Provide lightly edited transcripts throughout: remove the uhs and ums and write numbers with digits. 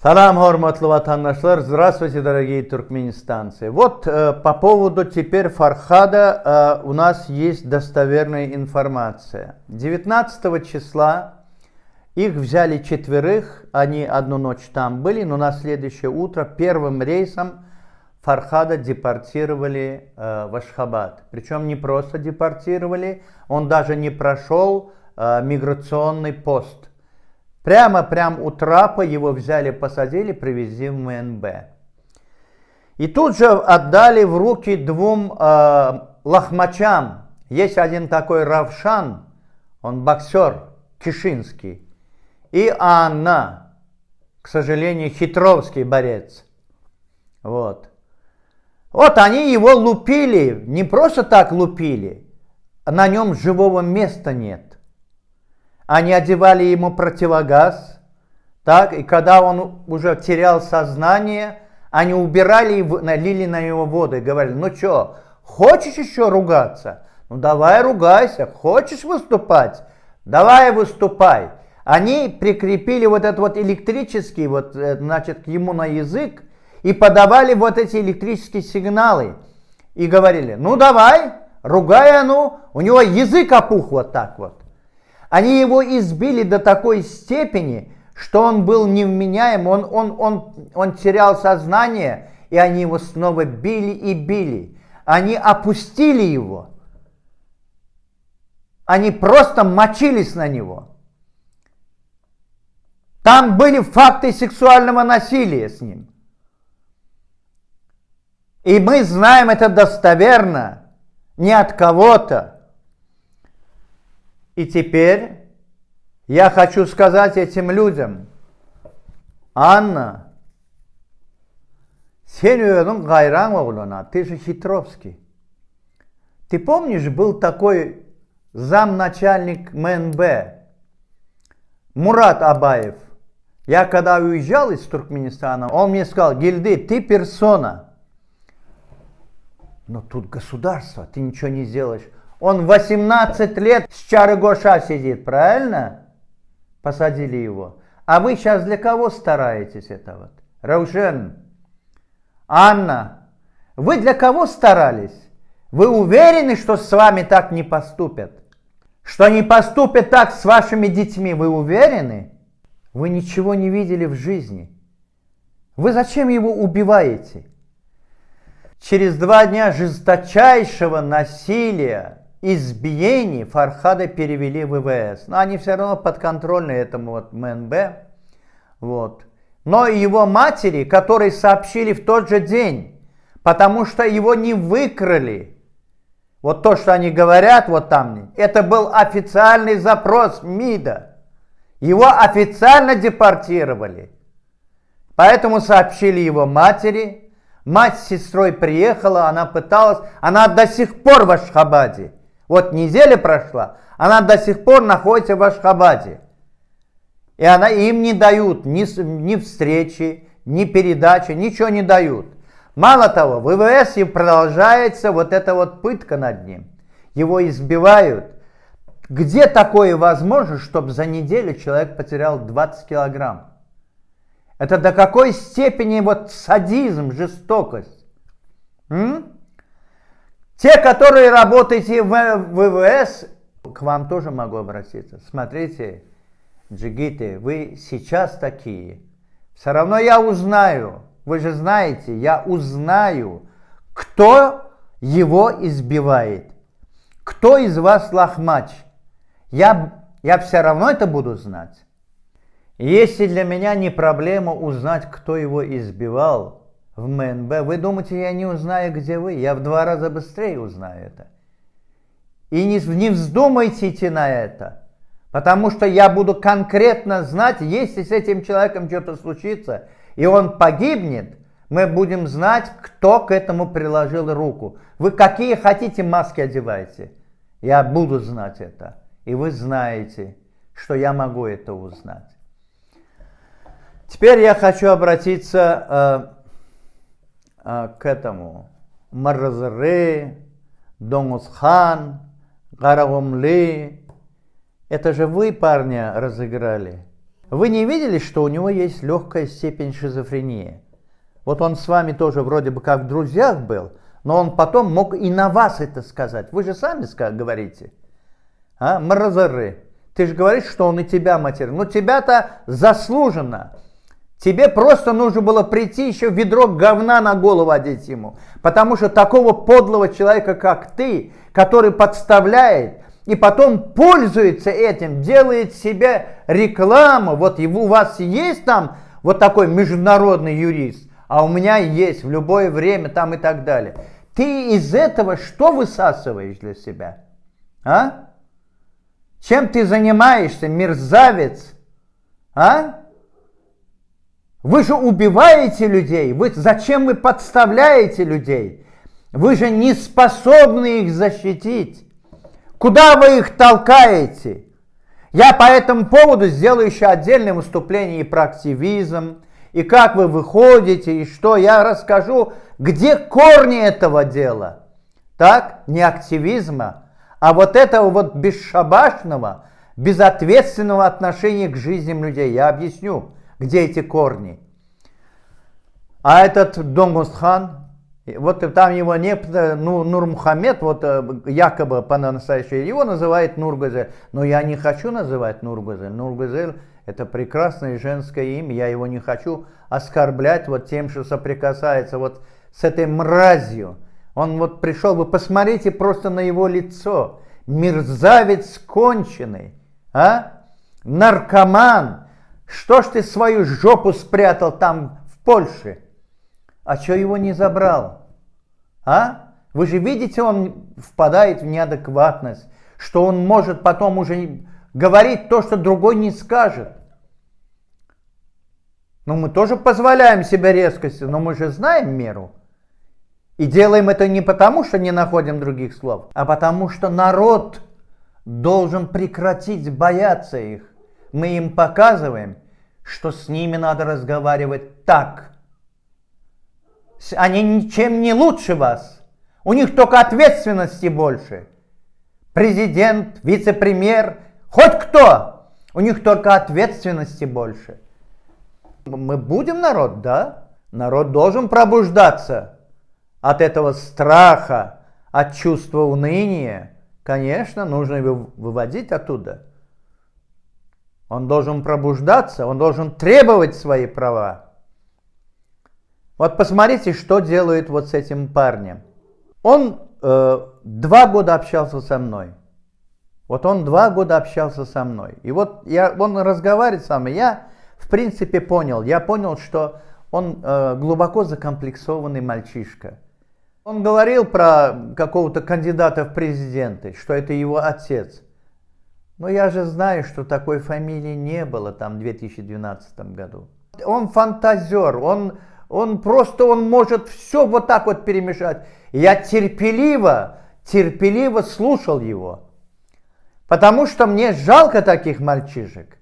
Салам, хорматлы ватандашлар, здравствуйте, дорогие туркменистанцы. Вот по поводу теперь Фархада у нас есть достоверная информация. 19 числа их взяли четверых, они одну ночь там были, но на следующее утро первым рейсом Фархада депортировали в Ашхабад. Причем не просто депортировали, он даже не прошел миграционный пост. Прямо у трапа его взяли, посадили, привезли в МНБ. И тут же отдали в руки двум лахмачам. Есть один такой Равшан, он боксер, кишинский. И Анна, к сожалению, хитровский борец. Вот они его лупили, не просто так лупили, на нем живого места нет. Они одевали ему противогаз, так, и когда он уже терял сознание, они убирали и налили на него воду и говорили: ну что, хочешь еще ругаться? Ну давай ругайся, хочешь выступать? Давай выступай. Они прикрепили вот этот вот электрический, к ему на язык и подавали вот эти электрические сигналы. И говорили: ну давай, ругай, у него язык опух вот так вот. Они его избили до такой степени, что он был невменяем, он терял сознание, и они его снова били и били. Они опустили его. Они просто мочились на него. Там были факты сексуального насилия с ним. И мы знаем это достоверно, не от кого-то. И теперь я хочу сказать этим людям: Анна, sen öğün gayran oğluna, ты же Хитровский. Ты помнишь, был такой замначальник МНБ, Мурат Абаев. Я когда уезжал из Туркменистана, он мне сказал: Гильды, ты персона. Но тут государство, ты ничего не сделаешь. Он 18 лет с Чарыгоша сидит, правильно? Посадили его. А вы сейчас для кого стараетесь это вот? Раушен, Анна, вы для кого старались? Вы уверены, что с вами так не поступят? Что не поступят так с вашими детьми? Вы уверены? Вы ничего не видели в жизни. Вы зачем его убиваете? Через 2 дня жесточайшего насилия, избиений Фархада перевели в ВВС. Но они все равно подконтрольны этому МНБ. Но его матери, которые сообщили в тот же день, потому что его не выкрали. Вот то, что они говорят там, это был официальный запрос МИДа. Его официально депортировали. Поэтому сообщили его матери. Мать с сестрой приехала, она пыталась, она до сих пор в Ашхабаде. Неделя прошла, она до сих пор находится в Ашхабаде. И им не дают ни встречи, ни передачи, ничего не дают. Мало того, в ВВС продолжается эта пытка над ним. Его избивают. Где такое возможно, чтобы за неделю человек потерял 20 килограмм? Это до какой степени садизм, жестокость? Те, которые работаете в ВВС, к вам тоже могу обратиться. Смотрите, джигиты, вы сейчас такие. Все равно я узнаю, вы же знаете, я узнаю, кто его избивает. Кто из вас лахмач. Я все равно это буду знать. Если для меня не проблема узнать, кто его избивал в МНБ, вы думаете, я не узнаю, где вы? Я в 2 раза быстрее узнаю это. И не вздумайте идти на это, потому что я буду конкретно знать, если с этим человеком что-то случится, и он погибнет, мы будем знать, кто к этому приложил руку. Вы какие хотите маски одевайте, я буду знать это. И вы знаете, что я могу это узнать. Теперь я хочу обратиться к этому. Марзары, Донгусхан, Гарагомли. Это же вы, парня, разыграли. Вы не видели, что у него есть легкая степень шизофрении? Вот он с вами тоже вроде бы как в друзьях был, но он потом мог и на вас это сказать. Вы же сами говорите. А, Маразары, ты же говоришь, что он и тебя материл. Но тебя-то заслуженно. Тебе просто нужно было прийти еще ведро говна на голову одеть ему. Потому что такого подлого человека, как ты, который подставляет и потом пользуется этим, делает себе рекламу. Вот у вас есть там вот такой международный юрист, а у меня есть в любое время там и так далее. Ты из этого что высасываешь для себя? А? Чем ты занимаешься, мерзавец? А? Вы же убиваете людей. Зачем вы подставляете людей? Вы же не способны их защитить. Куда вы их толкаете? Я по этому поводу сделаю еще отдельное выступление и про активизм, и как вы выходите, и что. Я расскажу, где корни этого дела. Так, не активизма, а вот этого вот бесшабашного, безответственного отношения к жизням людей. Я объясню, где эти корни. А этот Донгусхан, вот там его Нурмухамед, вот якобы по-настоящему, его называют Нургузель. Но я не хочу называть Нургузель. Нургузель — это прекрасное женское имя, я его не хочу оскорблять вот тем, что соприкасается вот с этой мразью. Он вот пришел, вы посмотрите просто на его лицо. Мерзавец конченый, а? Наркоман. Что ж ты свою жопу спрятал там в Польше? А что его не забрал? А? Вы же видите, он впадает в неадекватность, что он может потом уже говорить то, что другой не скажет. Но мы тоже позволяем себе резкости, но мы же знаем меру. И делаем это не потому, что не находим других слов, а потому что народ должен прекратить бояться их. Мы им показываем, что с ними надо разговаривать так. Они ничем не лучше вас. У них только ответственности больше. Президент, вице-премьер, хоть кто. У них только ответственности больше. Мы будем народ, да? Народ должен пробуждаться от этого страха, от чувства уныния. Конечно, нужно его выводить оттуда. Он должен пробуждаться, он должен требовать свои права. Вот посмотрите, что делает вот с этим парнем. Он 2 года общался со мной. Вот он 2 года общался со мной. И вот он разговаривает со мной. Я, в принципе, понял. Я понял, что он глубоко закомплексованный мальчишка. Он говорил про какого-то кандидата в президенты, что это его отец. Но я же знаю, что такой фамилии не было там в 2012 году. Он фантазер, он может все вот так вот перемешать. Я терпеливо слушал его. Потому что мне жалко таких мальчишек.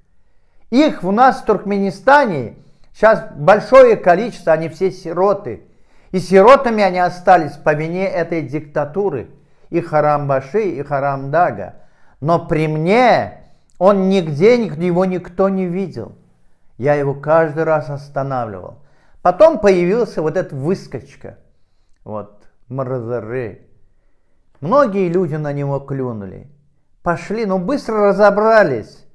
Их у нас в Туркменистане сейчас большое количество, они все сироты. И сиротами они остались по вине этой диктатуры. И Харамбаши, и Харамдага. Но при мне он нигде, его никто не видел. Я его каждый раз останавливал. Потом появился вот эта выскочка. Вот, Маразары. Многие люди на него клюнули. Пошли, но быстро разобрались.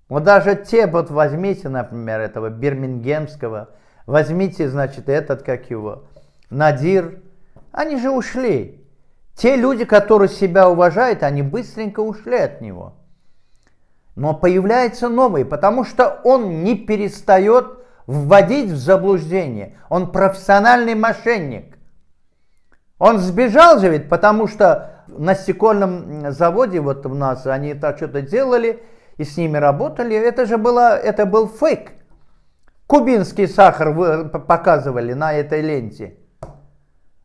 Вот даже те, вот возьмите, например, этого бирмингемского. Возьмите, значит, этот, как его, Надир. Они же ушли. Те люди, которые себя уважают, они быстренько ушли от него. Но появляются новые, потому что он не перестает вводить в заблуждение. Он профессиональный мошенник. Он сбежал же ведь, потому что на стекольном заводе вот у нас они так что-то делали и с ними работали. Это был фейк. Кубинский сахар показывали на этой ленте.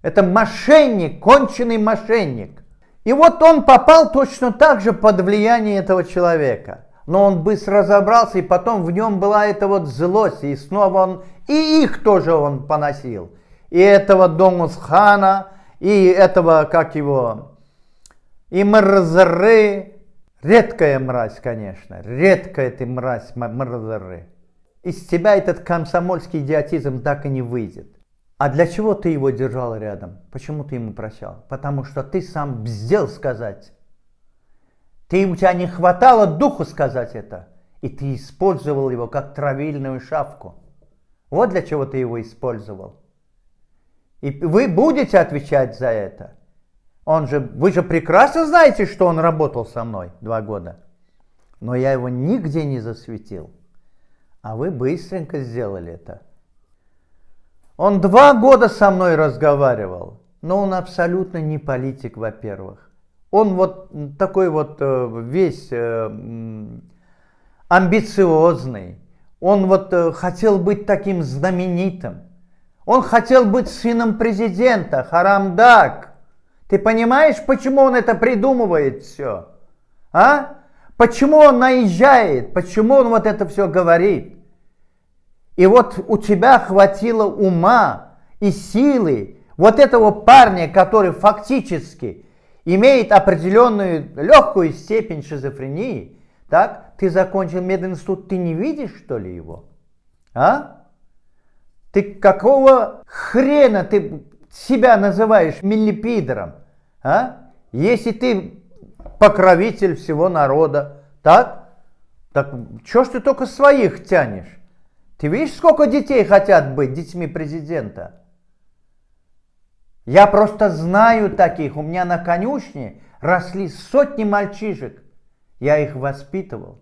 Это мошенник, конченый мошенник. И вот он попал точно так же под влияние этого человека. Но он быстро разобрался, и потом в нем была эта вот злость. И снова он, и их тоже он поносил. И этого Донгусхана, и этого, как его, и Маразары. Редкая мразь, конечно. Редкая ты мразь, мразоры. Из тебя этот комсомольский идиотизм так и не выйдет. А для чего ты его держал рядом? Почему ты ему прощал? Потому что ты сам бздел сказать. У тебя не хватало духу сказать это. И ты использовал его как травильную шавку. Вот для чего ты его использовал. И вы будете отвечать за это. Вы же прекрасно знаете, что он работал со мной 2 года. Но я его нигде не засветил. А вы быстренько сделали это. Он 2 года со мной разговаривал. Но он абсолютно не политик, во-первых. Он вот такой вот весь амбициозный. Он вот хотел быть таким знаменитым. Он хотел быть сыном президента, Харамдак. Ты понимаешь, почему он это придумывает все? А? Почему он наезжает? Почему он вот это все говорит? И вот у тебя хватило ума и силы вот этого парня, который фактически имеет определенную легкую степень шизофрении, так? Ты закончил мединститут, ты не видишь, что ли, его? А? Ты какого хрена ты себя называешь миллипидером? А? Если ты покровитель всего народа, так что ж ты только своих тянешь? Ты видишь, сколько детей хотят быть детьми президента? Я просто знаю таких. У меня на конюшне росли сотни мальчишек. Я их воспитывал.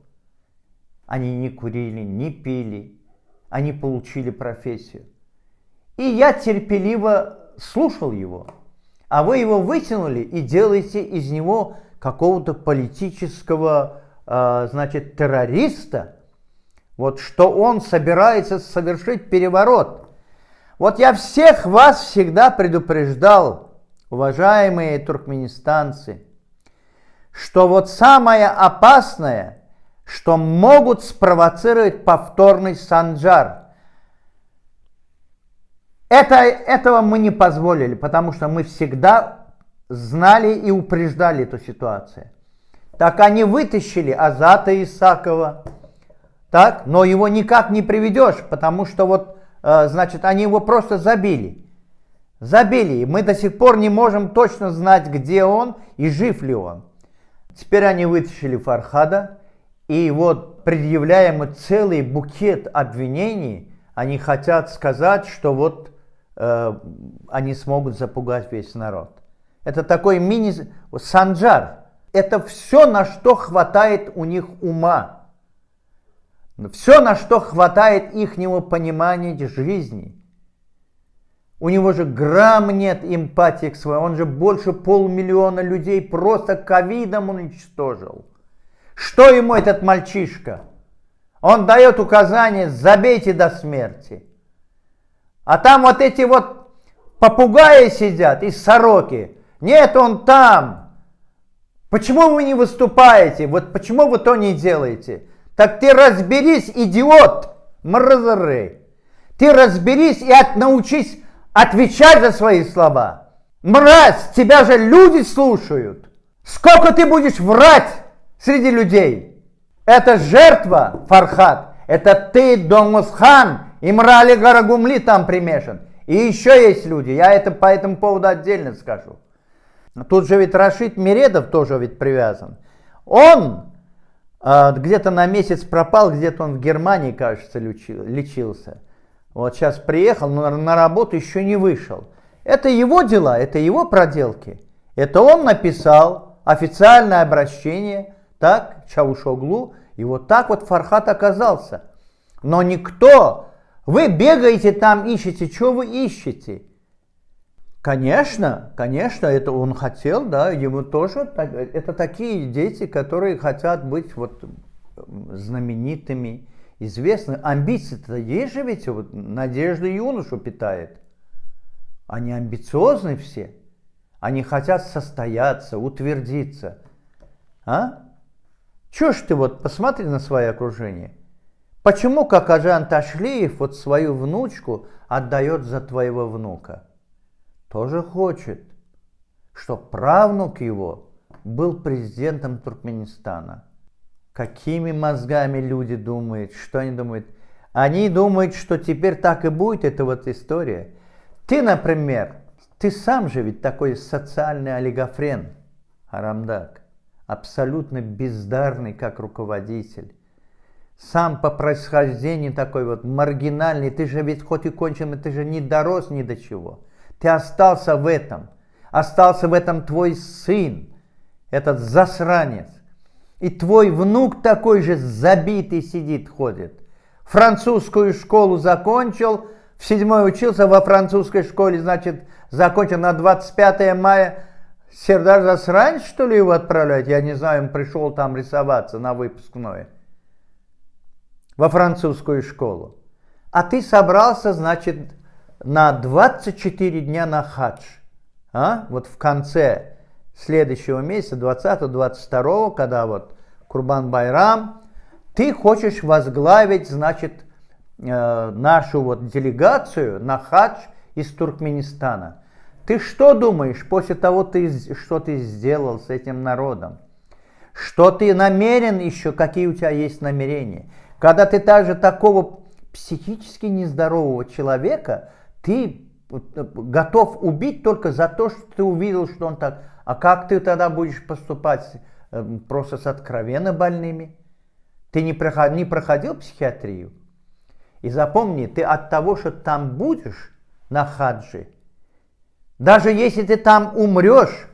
Они не курили, не пили. Они получили профессию. И я терпеливо слушал его. А вы его вытянули и делаете из него какого-то политического, террориста. Вот что он собирается совершить переворот. Вот я всех вас всегда предупреждал, уважаемые туркменистанцы, что вот самое опасное, что могут спровоцировать повторный Санджар. Этого мы не позволили, потому что мы всегда знали и упреждали эту ситуацию. Так они вытащили Азата Исакова, так, но его никак не приведешь, потому что они его просто забили. И мы до сих пор не можем точно знать, где он и жив ли он. Теперь они вытащили Фархада, и вот предъявляя ему целый букет обвинений, они хотят сказать, что они смогут запугать весь народ. Это такой мини-санджар. Это все, на что хватает у них ума. Все, на что хватает ихнего понимания жизни. У него же грамм нет эмпатии к своему. Он же больше 500 000 людей просто ковидом уничтожил. Что ему этот мальчишка? Он дает указание: забейте до смерти. А там вот эти вот попугаи сидят и сороки. Нет, он там. Почему вы не выступаете? Вот почему вы то не делаете? Так ты разберись, идиот, мразоры. Ты разберись и научись отвечать за свои слова. Мразь, тебя же люди слушают. Сколько ты будешь врать среди людей? Это жертва, Фархад. Это ты, Донгосхан, Имрали Гарагумли там примешан. И еще есть люди, я это по этому поводу отдельно скажу. Тут же ведь Рашид Миредов тоже ведь привязан. Он где-то на месяц пропал, где-то он в Германии, кажется, лечился. Вот сейчас приехал, но на работу еще не вышел. Это его дела, это его проделки. Это он написал официальное обращение, так, Чавушоглу, и вот так вот Фархад оказался. Но никто, вы бегаете там, ищете, что вы ищете? Конечно, это он хотел, да, ему тоже, это такие дети, которые хотят быть вот знаменитыми, известными. Амбиции-то есть же ведь, вот, Надежда юношу питает. Они амбициозны все, они хотят состояться, утвердиться. А? Чё ж ты вот, посмотри на свое окружение. Почему Какаджан Ташлиев вот свою внучку отдает за твоего внука? Тоже хочет, чтоб правнук его был президентом Туркменистана. Какими мозгами люди думают, что они думают? Они думают, что теперь так и будет, это вот история. Ты, например, ты сам же ведь такой социальный олигофрен, Арамдак, абсолютно бездарный как руководитель. Сам по происхождению такой вот маргинальный, ты же ведь хоть и конченый, ты же не дорос ни до чего. Ты остался в этом твой сын, этот засранец. И твой внук такой же забитый сидит, ходит. Французскую школу закончил, в 7-й учился во французской школе, значит, закончил на 25 мая. Сердар засранец, что ли, его отправлять? Я не знаю, он пришел там рисоваться на выпускное. Во французскую школу. А ты собрался, значит, на 24 дня на хадж. Вот в конце следующего месяца, 20-22, когда вот Курбан-Байрам, ты хочешь возглавить, значит, нашу вот делегацию на хадж из Туркменистана. Ты что думаешь после того, что ты сделал с этим народом? Что ты намерен еще, какие у тебя есть намерения? Когда ты также такого психически нездорового человека, ты готов убить только за то, что ты увидел, что он так. А как ты тогда будешь поступать просто с откровенно больными? Ты не проходил психиатрию? И запомни, ты от того, что там будешь на хаджи, даже если ты там умрешь,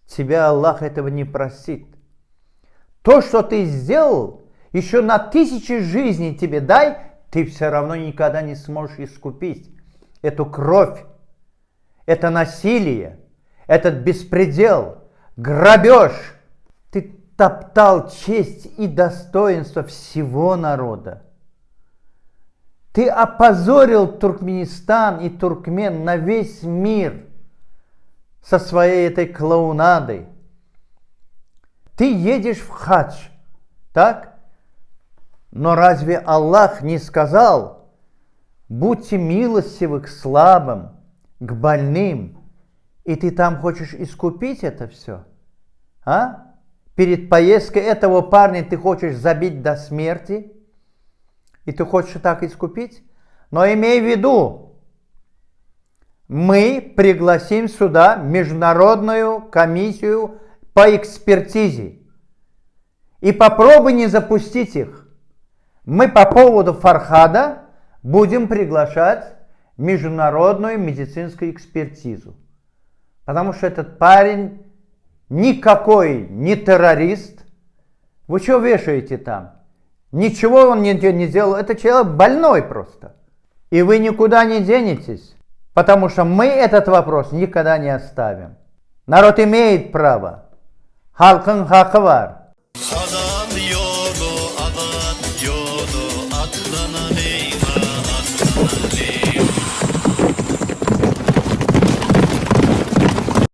тебя Аллах этого не простит. То, что ты сделал, еще на 1000 жизней тебе дай, ты все равно никогда не сможешь искупить эту кровь, это насилие, этот беспредел, грабеж. Ты топтал честь и достоинство всего народа. Ты опозорил Туркменистан и туркмен на весь мир со своей этой клоунадой. Ты едешь в хадж, так? Но разве Аллах не сказал: будьте милостивы к слабым, к больным, и ты там хочешь искупить это все? Перед поездкой этого парня ты хочешь забить до смерти? И ты хочешь так искупить? Но имей в виду, мы пригласим сюда международную комиссию по экспертизе. И попробуй не запустить их. Мы по поводу Фархада будем приглашать международную медицинскую экспертизу. Потому что этот парень никакой не террорист. Вы что вешаете там? Ничего он не делал. Это человек больной просто. И вы никуда не денетесь. Потому что мы этот вопрос никогда не оставим. Народ имеет право. Халкын хакы var.